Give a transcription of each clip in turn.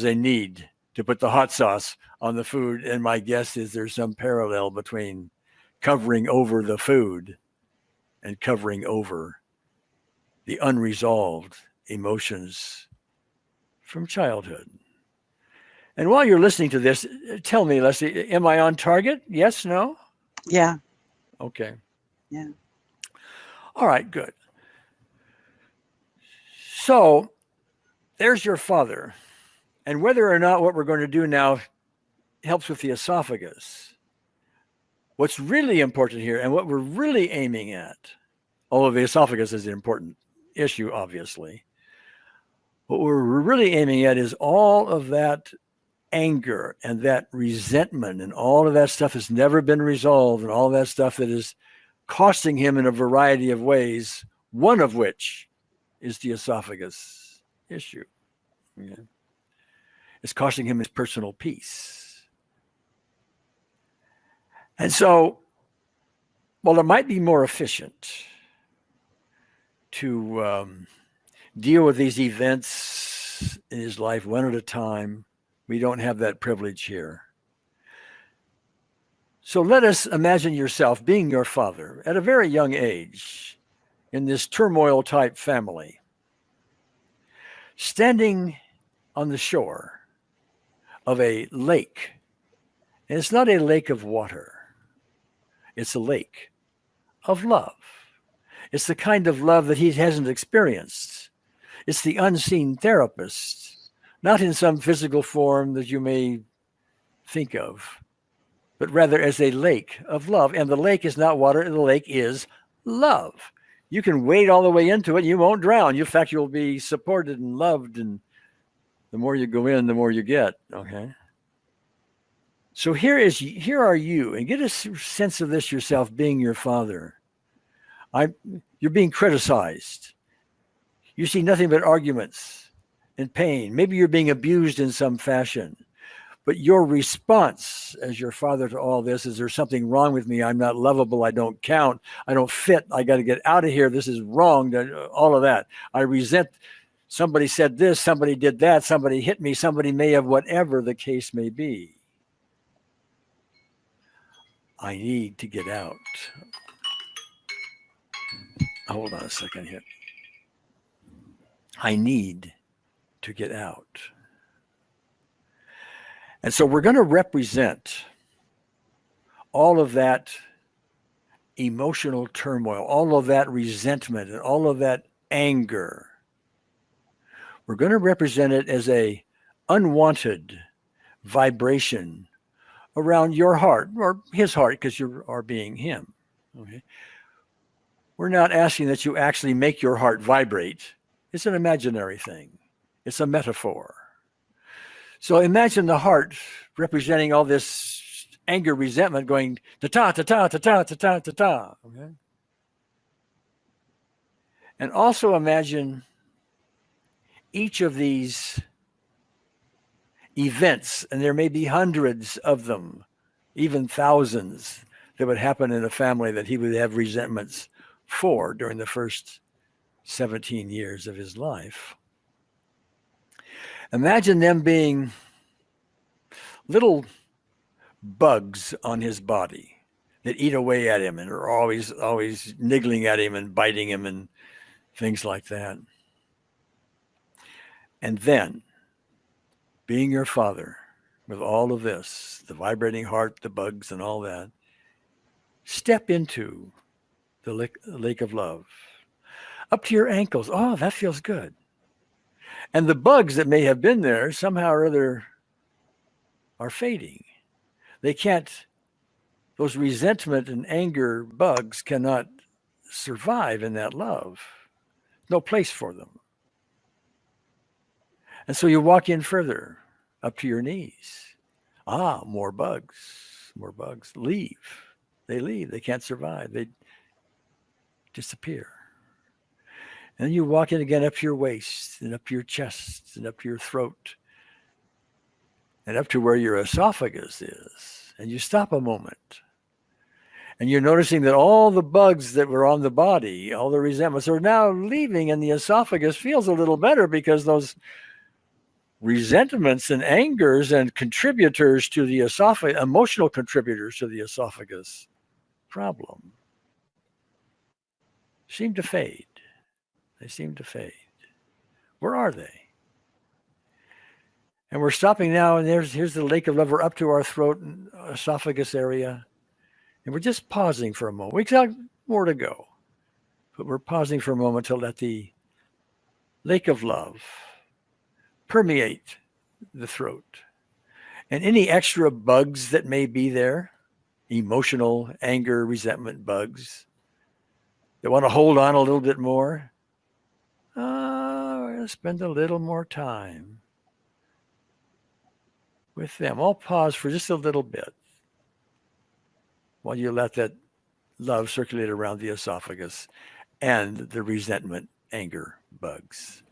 a need to put the hot sauce on the food. And my guess is there's some parallel between covering over the food and covering over the unresolved emotions from childhood. And while you're listening to this, tell me, Leslie, am I on target? Yes, no? Yeah. Okay. Yeah. All right, good. So there's your father. And whether or not what we're going to do now helps with the esophagus, what's really important here and what we're really aiming at, although the esophagus is an important issue, obviously, what we're really aiming at is all of that anger and that resentment and all of that stuff has never been resolved and all that stuff that is costing him in a variety of ways, one of which is the esophagus issue. Yeah. It's costing him his personal peace. And so, well, it might be more efficient to deal with these events in his life one at a time. We don't have that privilege here. So let us imagine yourself being your father at a very young age in this turmoil type family, standing on the shore of a lake. And it's not a lake of water. It's a lake of love. It's the kind of love that he hasn't experienced. It's the unseen therapist, not in some physical form that you may think of, but rather as a lake of love. And the lake is not water, the lake is love. You can wade all the way into it, you won't drown. In fact, you'll be supported and loved, and the more you go in, the more you get, okay? So here are you, and get a sense of this yourself, being your father. You're being criticized. You see nothing but arguments and pain. Maybe you're being abused in some fashion. But your response as your father to all this is, there's something wrong with me. I'm not lovable. I don't count. I don't fit. I got to get out of here. This is wrong. All of that. I resent. Somebody said this. Somebody did that. Somebody hit me. Somebody may have, whatever the case may be. I need to get out. Hold on a second here. I need to get out. And so we're going to represent all of that emotional turmoil, all of that resentment, and all of that anger. We're going to represent it as a unwanted vibration around your heart, or his heart, because you are being him. Okay? We're not asking that you actually make your heart vibrate. It's an imaginary thing. It's a metaphor. So imagine the heart representing all this anger, resentment going ta-ta, ta-ta, ta-ta, ta-ta, ta-ta. Okay? And also imagine each of these events, and there may be hundreds of them, even thousands, that would happen in a family that he would have resentments for during the first 17 years of his life. Imagine them being little bugs on his body that eat away at him and are always niggling at him and biting him and things like that. And then, being your father, with all of this, the vibrating heart, the bugs and all that, step into the lake of love. Up to your ankles. Oh, that feels good. And the bugs that may have been there somehow or other are fading. They can't, those resentment and anger bugs cannot survive in that love. No place for them. And so you walk in further, up to your knees. Ah, more bugs. Leave. They leave. They can't survive. They disappear. And then you walk in again up to your waist and up to your chest and up to your throat and up to where your esophagus is. And you stop a moment. And you're noticing that all the bugs that were on the body, all the resentments, are now leaving, and the esophagus feels a little better because those resentments and angers and contributors to the esophagus, emotional contributors to the esophagus problem, seem to fade. They seem to fade. Where are they? And we're stopping now, and here's the lake of love. We're up to our throat and esophagus area. And we're just pausing for a moment. We got more to go. But we're pausing for a moment to let the lake of love permeate the throat. And any extra bugs that may be there, emotional, anger, resentment bugs, that want to hold on a little bit more, we're going to spend a little more time with them. I'll pause for just a little bit while you let that love circulate around the esophagus and the resentment, anger bugs.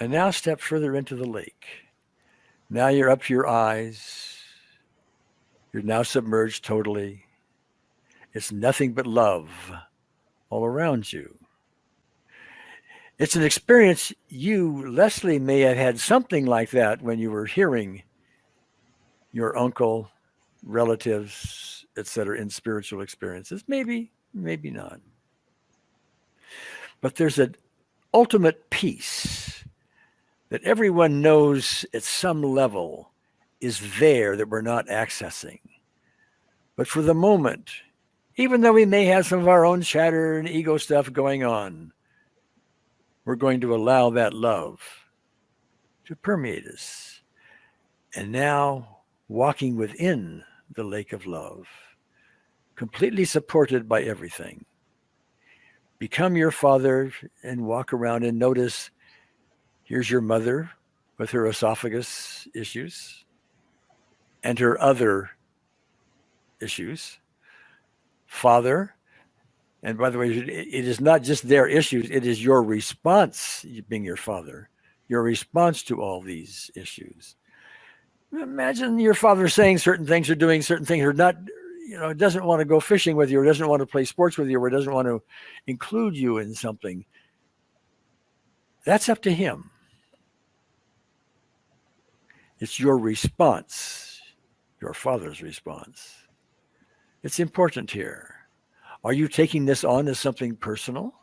And now step further into the lake. Now you're up to your eyes. You're now submerged totally. It's nothing but love all around you. It's an experience you, Leslie, may have had something like that when you were hearing your uncle, relatives, etc., in spiritual experiences. Maybe, maybe not. But there's an ultimate peace that everyone knows at some level is there that we're not accessing. But for the moment, even though we may have some of our own chatter and ego stuff going on, we're going to allow that love to permeate us. And now, walking within the lake of love, completely supported by everything. Become your father and walk around and notice, here's your mother with her esophagus issues and her other issues. Father, and by the way, it is not just their issues, it is your response, being your father, your response to all these issues. Imagine your father saying certain things or doing certain things, or not, doesn't want to go fishing with you, or doesn't want to play sports with you, or doesn't want to include you in something. That's up to him. It's your response, your father's response. It's important here. Are you taking this on as something personal?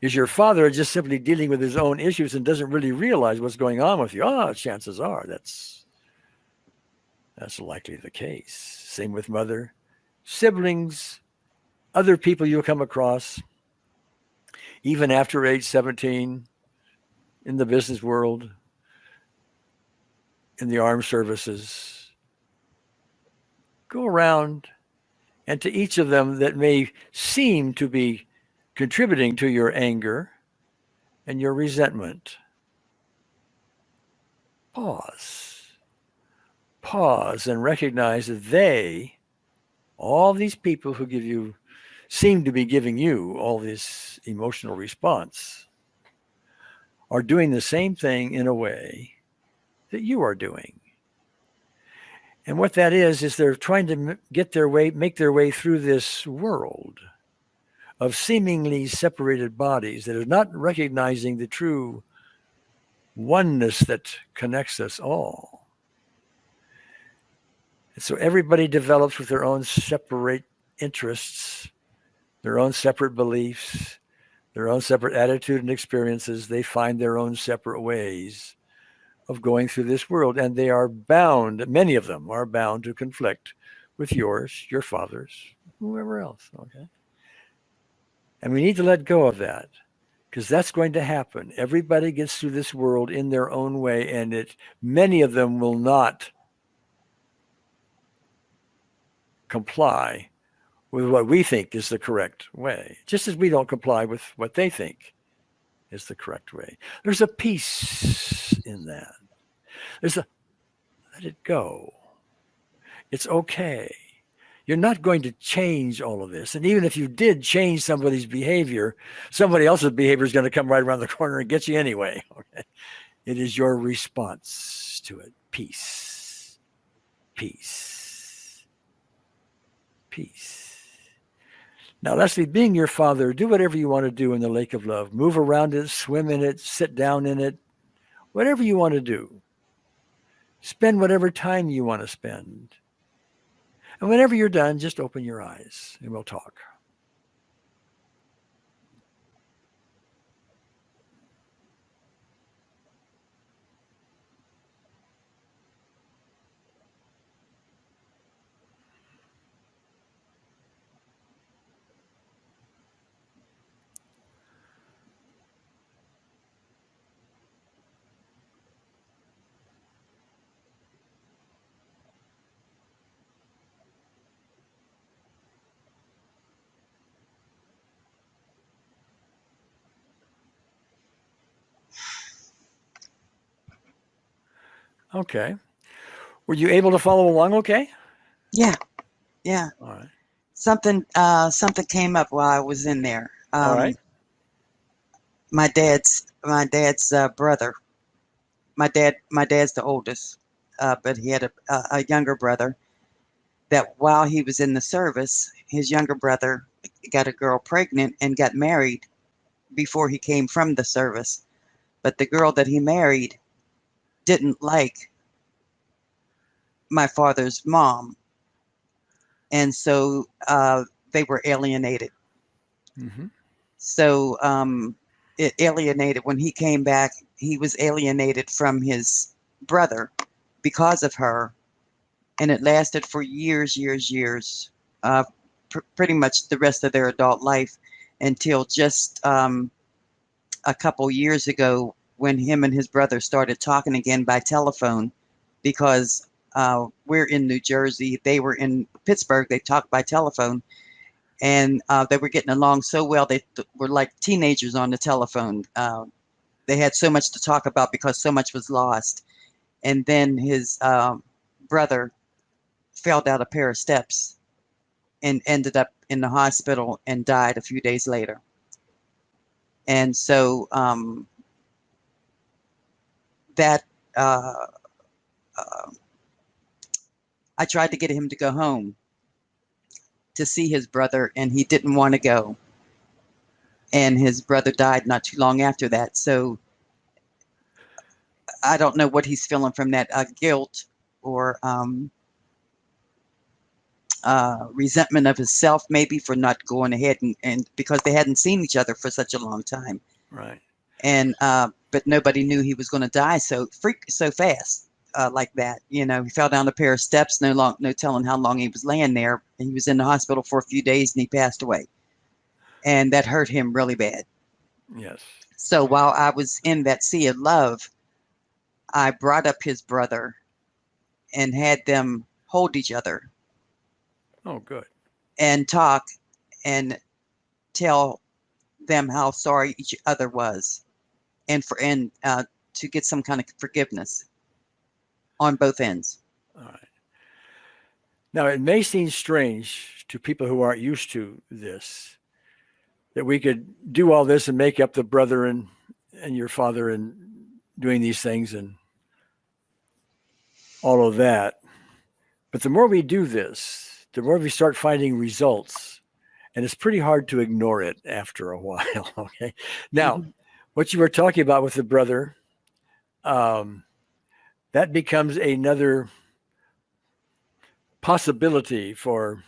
Is your father just simply dealing with his own issues and doesn't really realize what's going on with you? Chances are that's likely the case. Same with mother, siblings, other people you'll come across, even after age 17, in the business world, in the armed services. Go around, and to each of them that may seem to be contributing to your anger and your resentment, pause and recognize that all these people who seem to be giving you all this emotional response, are doing the same thing in a way that you are doing. And what that is they're trying to make their way through this world of seemingly separated bodies that are not recognizing the true oneness that connects us all. And so everybody develops with their own separate interests, their own separate beliefs, their own separate attitude and experiences. They find their own separate ways of going through this world, and they are bound, many of them are bound to conflict with yours, your father's, whoever else, okay? And we need to let go of that, because that's going to happen. Everybody gets through this world in their own way, and many of them will not comply with what we think is the correct way, just as we don't comply with what they think is the correct way. There's a peace in that. Let it go. It's okay. You're not going to change all of this. And even if you did change somebody's behavior, somebody else's behavior is going to come right around the corner and get you anyway. Okay? It is your response to it. Peace. peace. Peace. Now, Leslie, being your father, do whatever you want to do in the lake of love. Move around it, swim in it, sit down in it, whatever you want to do. Spend whatever time you want to spend. And whenever you're done, just open your eyes and we'll talk. Okay. Were you able to follow along okay? Yeah. All right. Something came up while I was in there. All right. My dad's brother. My dad's the oldest, but he had a younger brother. That while he was in the service, his younger brother got a girl pregnant and got married before he came from the service. But the girl that he married didn't like my father's mom, and so they were alienated. Mm-hmm. So it alienated when he came back. He was alienated from his brother because of her, and it lasted for years, pretty much the rest of their adult life, until just a couple years ago when him and his brother started talking again by telephone, because we're in New Jersey, they were in Pittsburgh. They talked by telephone, and they were getting along so well. They were like teenagers on the telephone. They had so much to talk about because so much was lost. And then his brother fell down a pair of steps and ended up in the hospital and died a few days later. And so that uh, uh, I tried to get him to go home to see his brother, and he didn't want to go. And his brother died not too long after that. So I don't know what he's feeling from that guilt or resentment of himself, maybe for not going ahead and because they hadn't seen each other for such a long time. Right. And but nobody knew he was going to die so fast like that. You know, he fell down a pair of steps. No telling how long he was laying there. And he was in the hospital for a few days, and he passed away. And that hurt him really bad. Yes. So while I was in that sea of love, I brought up his brother and had them hold each other Oh, good. and talk and tell them how sorry each other was, and to get some kind of forgiveness on both ends. All right. Now, it may seem strange to people who aren't used to this that we could do all this and make up the brother and your father and doing these things and all of that. But the more we do this, the more we start finding results. And it's pretty hard to ignore it after a while. Okay. Now, Mhm. what you were talking about with the brother, um, that becomes another possibility for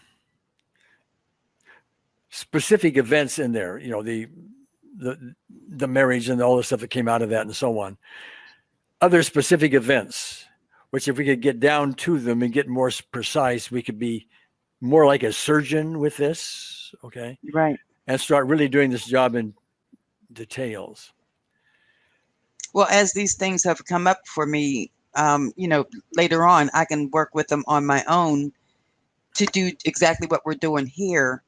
specific events in there. You know, the marriage and all the stuff that came out of that and so on. Other specific events, which if we could get down to them and get more precise, we could be more like a surgeon with this, okay, Right. and start really doing this job in details. Well, as these things have come up for me, later on, I can work with them on my own to do exactly what we're doing here,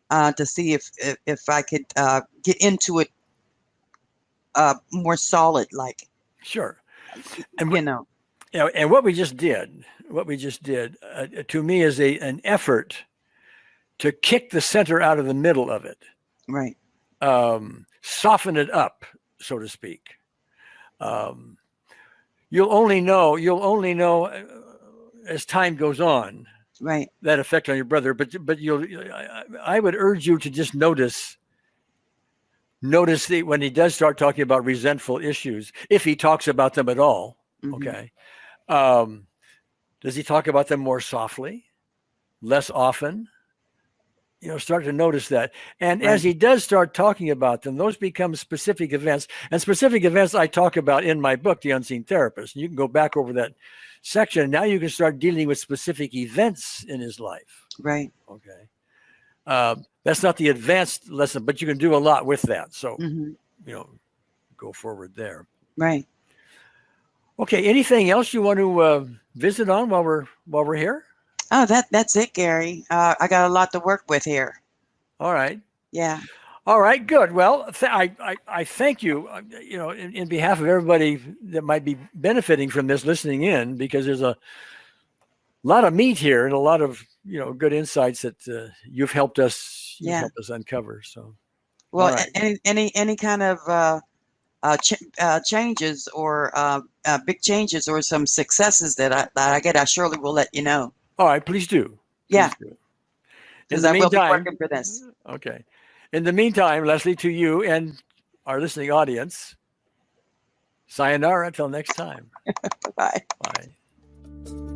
to see if I could get into it more solid, like Sure. And you know. and what we just did, to me is an effort to kick the center out of the middle of it, Right. soften it up, so to speak. Um, you'll only know Right. time goes on, Right. that effect on your brother. But I would urge you to just notice when he does start talking about resentful issues, if he talks about them at all. Mhm. Okay. Does he talk about them more softly, less often? Start to notice that. And Right. as he does start talking about them, those become specific events. And specific events I talk about in my book, The Unseen Therapist. And you can go back over that section. Now you can start dealing with specific events in his life. Right. Okay. That's not the advanced lesson, but you can do a lot with that. So, Mhm. Go forward there. Right. Okay. Anything else you want to visit on while we're here? Oh, that's it, Gary. I got a lot to work with here. All right. Yeah. All right. Good. Well, I thank you. In behalf of everybody that might be benefiting from this, listening in, because there's a lot of meat here and a lot of good insights that you've helped us uncover. So, Well, all right. any kind of changes or big changes or some successes that I get, I surely will let you know. All right. Please do. Yeah, Please do. In because the I will be meantime, working for this. okay. In the meantime, Leslie, to you and our listening audience, sayonara until next time. Bye. Bye.